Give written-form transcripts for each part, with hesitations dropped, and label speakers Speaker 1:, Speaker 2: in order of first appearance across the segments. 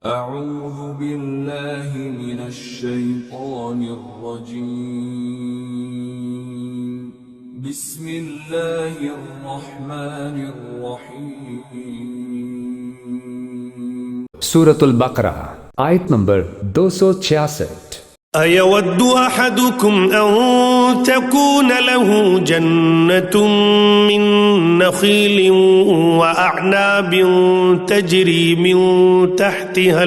Speaker 1: أعوذ بالله من الشيطان الرجيم بسم الله الرحمن الرحيم
Speaker 2: سورة البقرہ آیت نمبر 266۔
Speaker 3: أيود أحدكم أن تكون له جنة من نخيل وأعناب تجري من تحتها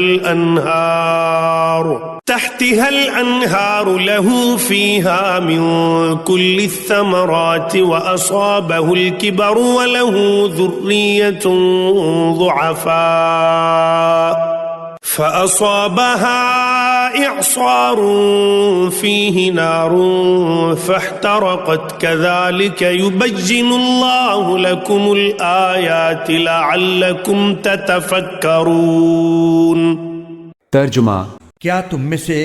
Speaker 3: الأنهار له فيها من كل الثمرات وأصابه الكبر وله ذرية ضعفاء فأصابها إعصار فيه نار فاحترقت كذلك يبين الله لكم الآيات لعلكم تتفكرون۔
Speaker 2: ترجمہ۔
Speaker 4: کیا تم میں سے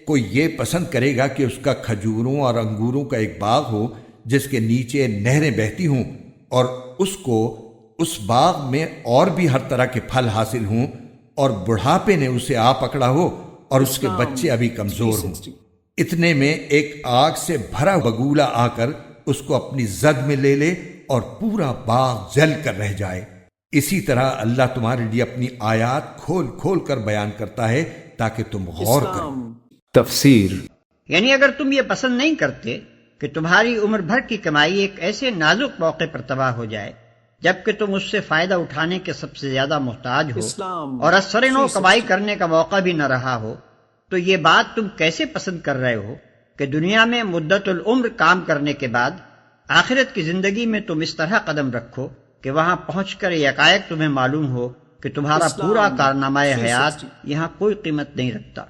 Speaker 4: کوئی یہ پسند کرے گا کہ اس کا کھجوروں اور انگوروں کا ایک باغ ہو جس کے نیچے نہریں بہتی ہوں اور اس کو اس باغ میں اور بھی ہر طرح کے پھل حاصل ہوں اور بڑھاپے نے اسے آ پکڑا ہو اور اس کے بچے ابھی کمزور ہوں؟ اتنے میں ایک آگ سے بھرا بگولا آ کر اس کو اپنی زد میں لے لے اور پورا باغ جل کر رہ جائے۔ اسی طرح اللہ تمہارے لیے اپنی آیات کھول کھول کر بیان کرتا ہے تاکہ تم غور کرو۔
Speaker 2: تفسیر۔
Speaker 5: یعنی اگر تم یہ پسند نہیں کرتے کہ تمہاری عمر بھر کی کمائی ایک ایسے نازک موقع پر تباہ ہو جائے جبکہ تم اس سے فائدہ اٹھانے کے سب سے زیادہ محتاج ہو اور اثر نو کمائی کرنے کا موقع بھی نہ رہا ہو، تو یہ بات تم کیسے پسند کر رہے ہو کہ دنیا میں مدت العمر کام کرنے کے بعد آخرت کی زندگی میں تم اس طرح قدم رکھو کہ وہاں پہنچ کر یکایک تمہیں معلوم ہو کہ تمہارا پورا کارنامہ حیات یہاں کوئی قیمت نہیں رکھتا۔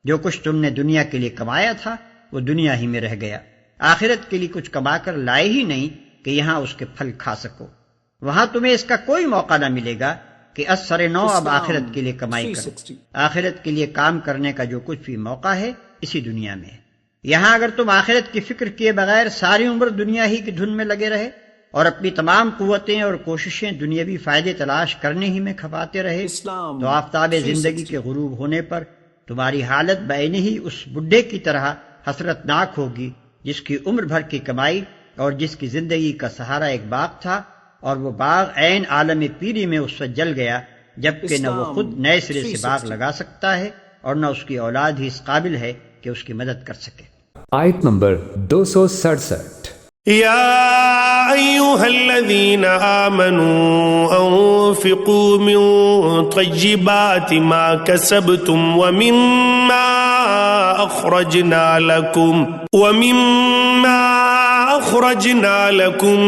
Speaker 5: جو کچھ تم نے دنیا کے لیے کمایا تھا وہ دنیا ہی میں رہ گیا، آخرت کے لیے کچھ کما کر لائے ہی نہیں کہ یہاں اس کے پھل کھا سکو۔ وہاں تمہیں اس کا کوئی موقع نہ ملے گا کہ اثر نو اب آخرت کے لیے کمائی کرو۔ آخرت کے لیے کام کرنے کا جو کچھ بھی موقع ہے اسی دنیا میں ہے۔ یہاں اگر تم آخرت کی فکر کیے بغیر ساری عمر دنیا ہی کی دھن میں لگے رہے اور اپنی تمام قوتیں اور کوششیں دنیاوی فائدے تلاش کرنے ہی میں کھپاتے رہے تو آفتاب زندگی کے غروب ہونے پر تمہاری حالت بعینی ہی اس بڈھے کی طرح حسرتناک ہوگی جس کی عمر بھر کی کمائی اور جس کی زندگی کا سہارا ایک باغ تھا اور وہ باغ عین عالم پیری میں اس وقت جل گیا جبکہ نہ وہ خود نئے سرے سے باغ لگا سکتا ہے اور نہ اس کی اولاد ہی اس قابل ہے کہ اس کی مدد کر سکے۔
Speaker 2: آیت نمبر 267۔
Speaker 3: يا أيها الذين آمنوا أنفقوا من طيبات ما كسبتم ومما أخرجنا لكم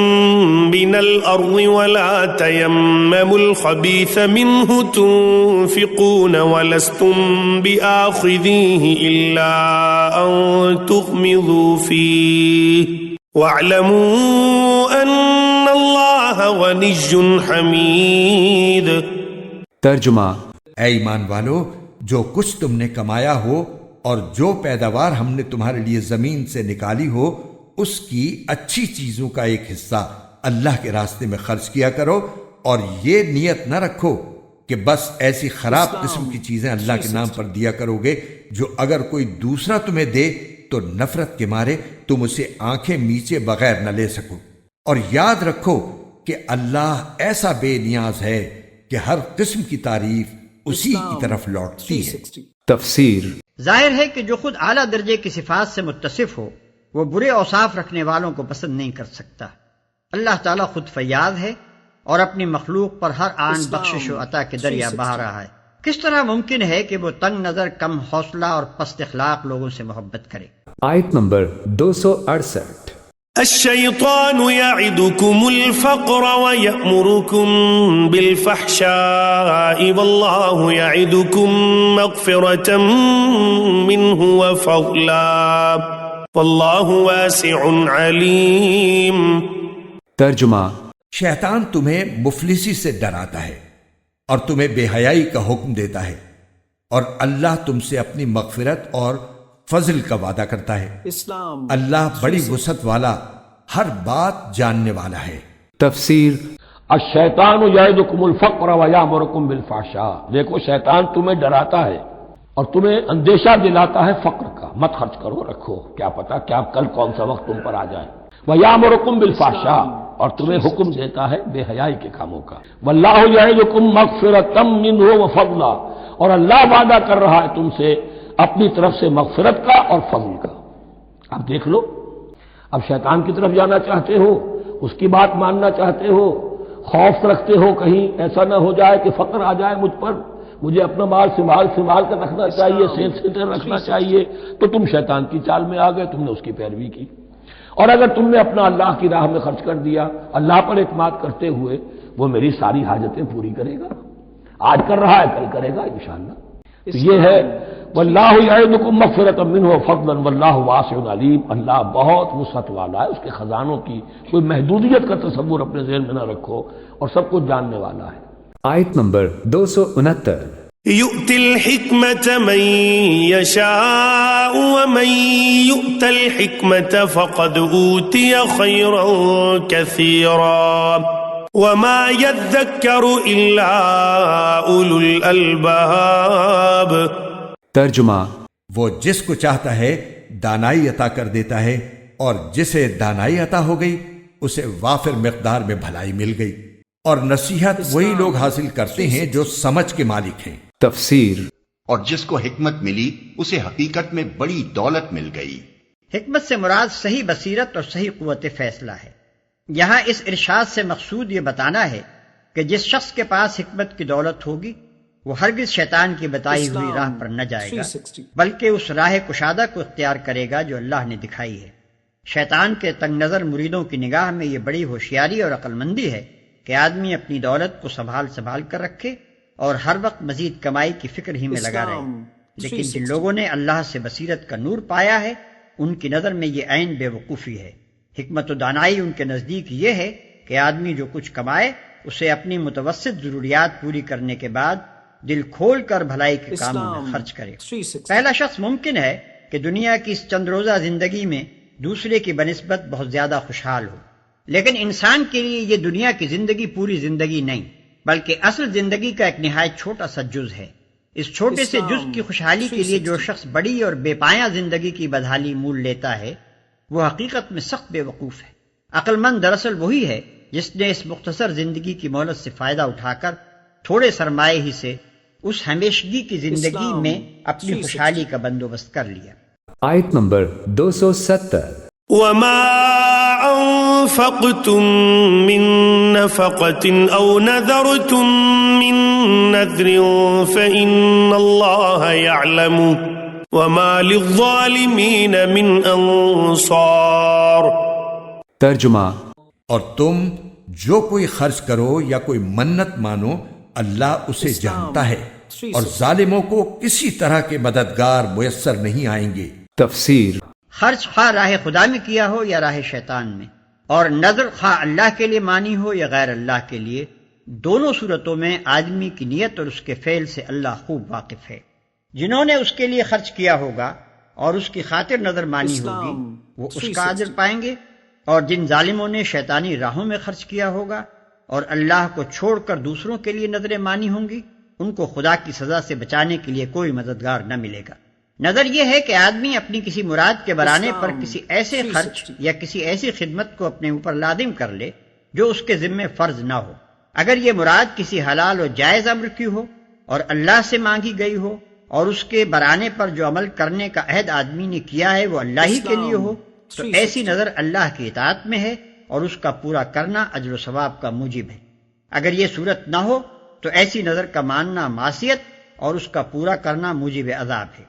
Speaker 3: من الأرض ولا تيمموا الخبيث منه تنفقون ولستم بآخذيه إلا أن تغمضوا فيه وَاعْلَمُوا أَنَّ اللَّهَ غَنِيٌّ حَمِيدٌ۔
Speaker 2: ترجمہ۔
Speaker 4: اے ایمان والو، جو کچھ تم نے کمایا ہو اور جو پیداوار ہم نے تمہارے لیے زمین سے نکالی ہو اس کی اچھی چیزوں کا ایک حصہ اللہ کے راستے میں خرچ کیا کرو، اور یہ نیت نہ رکھو کہ بس ایسی خراب قسم کی چیزیں اللہ کے نام پر دیا کرو گے جو اگر کوئی دوسرا تمہیں دے تو نفرت کے مارے تم اسے آنکھیں میچے بغیر نہ لے سکو، اور یاد رکھو کہ اللہ ایسا بے نیاز ہے کہ ہر قسم کی تعریف اسی کی طرف لوٹتی ہے۔
Speaker 2: تفسیر۔
Speaker 5: ظاہر ہے کہ جو خود اعلیٰ درجے کی صفات سے متصف ہو وہ برے اوصاف رکھنے والوں کو پسند نہیں کر سکتا۔ اللہ تعالیٰ خود فیاض ہے اور اپنی مخلوق پر ہر آن بخشش و عطا کے دریا بہا رہا ہے۔ کس طرح ممکن ہے کہ وہ تنگ نظر، کم حوصلہ اور پست اخلاق لوگوں سے محبت کرے؟
Speaker 2: آیت نمبر 268۔
Speaker 3: الشيطان يعدكم الفقر ويأمركم بالفحشاء والله يعدكم مغفرة منه وفضلا والله واسع عليم۔
Speaker 2: ترجمہ۔
Speaker 4: شیطان تمہیں مفلسی سے ڈراتا ہے اور تمہیں بے حیائی کا حکم دیتا ہے، اور اللہ تم سے اپنی مغفرت اور فضل کا وعدہ کرتا ہے۔ اللہ بڑی وسعت والا، ہر بات جاننے والا ہے۔
Speaker 2: تفسیر۔
Speaker 6: الشیطان یعدکم الفقر ویامرکم بالفحشاء، دیکھو شیطان تمہیں ڈراتا ہے اور تمہیں اندیشہ دلاتا ہے فقر کا، مت خرچ کرو، رکھو، کیا پتا کیا کل کون سا وقت تم پر آ جائے، ویامرکم بالفحشاء، اور تمہیں حکم دیتا ہے بے حیائی کے کاموں کا، واللہ یعدکم مغفرۃ منہ وفضلا، اور اللہ وعدہ کر رہا ہے تم سے اپنی طرف سے مغفرت کا اور فضل کا۔ اب دیکھ لو، اب شیطان کی طرف جانا چاہتے ہو، اس کی بات ماننا چاہتے ہو، خوف رکھتے ہو کہیں ایسا نہ ہو جائے کہ فقر آ جائے مجھ پر، مجھے اپنا مال سنبھال کر رکھنا چاہیے، سیٹ رکھنا چاہیے، تو تم شیطان کی چال میں آ گئے، تم نے اس کی پیروی کی۔ اور اگر تم نے اپنا اللہ کی راہ میں خرچ کر دیا، اللہ پر اعتماد کرتے ہوئے، وہ میری ساری حاجتیں پوری کرے گا، آج کر رہا ہے کل کرے گا انشاءاللہ۔ تو یہ ہے واللہ یعدکم مغفرۃ منہ وفضلا واللہ واسع علیم، اللہ بہت وسعت والا ہے، اس کے خزانوں کی کوئی محدودیت کا تصور اپنے ذہن میں نہ رکھو، اور سب کچھ جاننے والا ہے۔
Speaker 2: آیت نمبر 269۔
Speaker 3: يؤتي الحكمة من يشاء ومن يؤت الحكمة فقد أوتي خيرا كثيرا وما يذكر إلا أولو الألباب۔
Speaker 2: ترجمہ،
Speaker 4: وہ جس کو چاہتا ہے دانائی عطا کر دیتا ہے، اور جسے دانائی عطا ہو گئی اسے وافر مقدار میں بھلائی مل گئی، اور نصیحت وہی لوگ حاصل کرتے ہیں جو سمجھ کے مالک ہیں۔
Speaker 2: تفسیر۔
Speaker 7: اور جس کو حکمت ملی اسے حقیقت میں بڑی دولت مل گئی۔
Speaker 5: حکمت سے مراد صحیح بصیرت اور صحیح قوت فیصلہ ہے۔ یہاں اس ارشاد سے مقصود یہ بتانا ہے کہ جس شخص کے پاس حکمت کی دولت ہوگی وہ ہرگز شیطان کی بتائی ہوئی راہ پر نہ جائے گا، بلکہ اس راہ کشادہ کو اختیار کرے گا جو اللہ نے دکھائی ہے۔ شیطان کے تنگ نظر مریدوں کی نگاہ میں یہ بڑی ہوشیاری اور عقل مندی ہے کہ آدمی اپنی دولت کو سنبھال کر رکھے اور ہر وقت مزید کمائی کی فکر ہی میں لگا رہے، لیکن جن لوگوں نے اللہ سے بصیرت کا نور پایا ہے ان کی نظر میں یہ عین بے وقوفی ہے۔ حکمت و دانائی ان کے نزدیک یہ ہے کہ آدمی جو کچھ کمائے اسے اپنی متوسط ضروریات پوری کرنے کے بعد دل کھول کر بھلائی کے کاموں میں خرچ کرے۔ پہلا شخص ممکن ہے کہ دنیا کی اس چند روزہ زندگی میں دوسرے کی بنسبت بہت زیادہ خوشحال ہو، لیکن انسان کے لیے یہ دنیا کی زندگی پوری زندگی نہیں، بلکہ اصل زندگی کا ایک نہایت چھوٹا سا جز ہے۔ اس چھوٹے سے جز کی خوشحالی کے لیے جو شخص بڑی اور بے پایہ زندگی کی بدحالی مول لیتا ہے وہ حقیقت میں سخت بے وقوف ہے۔ عقل مند دراصل وہی ہے جس نے اس مختصر زندگی کی مہلت سے فائدہ اٹھا کر تھوڑے سرمایے ہی سے اس ہمیشگی کی زندگی میں اپنی خوشحالی کا بندوبست کر لیا۔
Speaker 2: آیت نمبر 270۔
Speaker 3: وما أنفقتم من نفقة أو نذرتم من نذر فإن الله يعلم وما للظالمين من أنصار۔
Speaker 2: ترجمہ،
Speaker 4: اور تم جو کوئی خرچ کرو یا کوئی منت مانو اللہ اسے جانتا ہے، اور ظالموں کو کسی طرح کے مددگار میسر نہیں آئیں گے۔
Speaker 2: تفسیر۔
Speaker 5: خرچ خواہ راہ خدا میں کیا ہو یا راہ شیطان میں، اور نظر خواہ اللہ کے لیے مانی ہو یا غیر اللہ کے لیے، دونوں صورتوں میں آدمی کی نیت اور اس کے فعل سے اللہ خوب واقف ہے۔ جنہوں نے اس کے لیے خرچ کیا ہوگا اور اس کی خاطر نظر مانی ہوگی وہ اس کا اجر پائیں گے، اور جن ظالموں نے شیطانی راہوں میں خرچ کیا ہوگا اور اللہ کو چھوڑ کر دوسروں کے لیے نظریں مانی ہوں گی ان کو خدا کی سزا سے بچانے کے لیے کوئی مددگار نہ ملے گا۔ نظر یہ ہے کہ آدمی اپنی کسی مراد کے برانے پر کسی ایسے خرچ یا کسی ایسی خدمت کو اپنے اوپر لازم کر لے جو اس کے ذمے فرض نہ ہو، اگر یہ مراد کسی حلال و جائز امر کی ہو اور اللہ سے مانگی گئی ہو اور اس کے برانے پر جو عمل کرنے کا عہد آدمی نے کیا ہے وہ اللہ ہی کے لیے ہو، تو ایسی نظر اللہ کی اطاعت میں ہے اور اس کا پورا کرنا اجر و ثواب کا موجب ہے۔ اگر یہ صورت نہ ہو تو ایسی نظر کا ماننا معصیت اور اس کا پورا کرنا موجب عذاب ہے۔